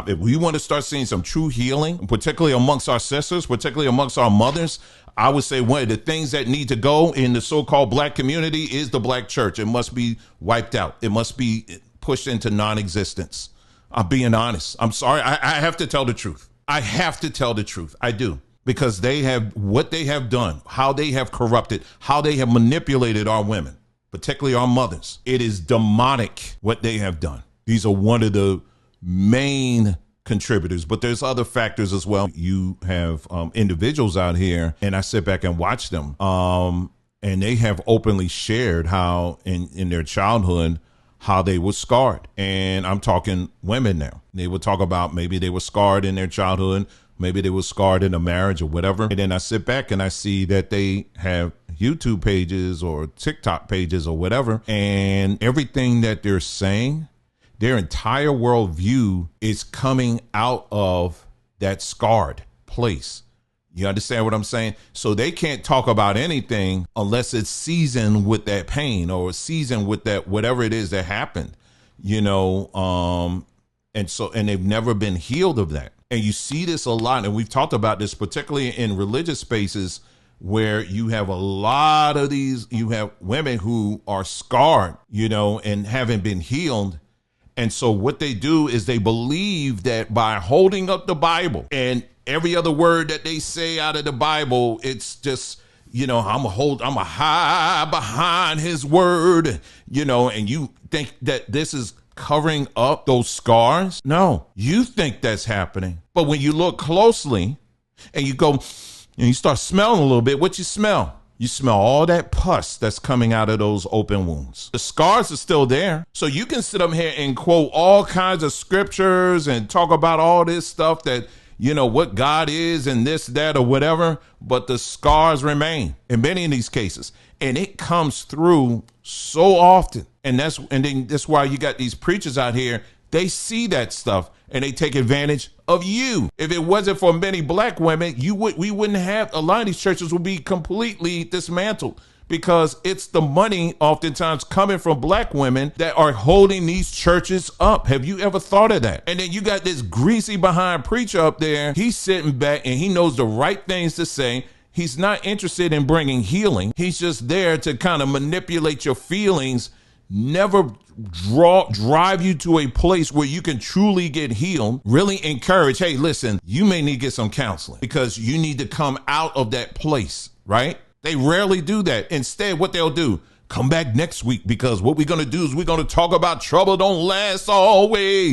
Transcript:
If we want to start seeing some true healing, particularly amongst our sisters, particularly amongst our mothers, I would say one of the things that need to go in the so-called black community is the black church. It must be wiped out. It must be pushed into non-existence. I'm being honest. I'm sorry. I have to tell the truth. I have to tell the truth. I do. Because they have what they have done, how they have corrupted, how they have manipulated our women, particularly our mothers. It is demonic what they have done. These are one of the main contributors, but there's other factors as well. You have individuals out here, and I sit back and watch them, and they have openly shared how in their childhood, how they were scarred. And I'm talking women now. They would talk about maybe they were scarred in their childhood, maybe they were scarred in a marriage or whatever. And then I sit back and I see that they have YouTube pages or TikTok pages or whatever, and everything that they're saying, their entire worldview is coming out of that scarred place. You understand what I'm saying? So they can't talk about anything unless it's seasoned with that pain or seasoned with that whatever it is that happened, and they've never been healed of that. And you see this a lot, and we've talked about this particularly in religious spaces where you have a lot of these, you have women who are scarred, and haven't been healed. And so what they do is they believe that by holding up the Bible and every other word that they say out of the Bible, it's just, I'm a hide behind his word, and you think that this is covering up those scars. No, you think that's happening. But when you look closely and you go and you start smelling a little bit, what you smell? You smell all that pus that's coming out of those open wounds. The scars are still there. So you can sit up here and quote all kinds of scriptures and talk about all this stuff that, what God is and this, that, or whatever, but the scars remain in many of these cases. And it comes through so often. And then that's why you got these preachers out here. They see that stuff and they take advantage of you. If it wasn't for many black women, we wouldn't have, a lot of these churches would be completely dismantled, because it's the money oftentimes coming from black women that are holding these churches up. Have you ever thought of that? And then you got this greasy behind preacher up there. He's sitting back and he knows the right things to say. He's not interested in bringing healing. He's just there to kind of manipulate your feelings, never drive you to a place where you can truly get healed. Really encourage, hey, listen, you may need to get some counseling because you need to come out of that place, right? They rarely do that. Instead, what they'll do, come back next week, because what we're going to do is we're going to talk about trouble don't last always.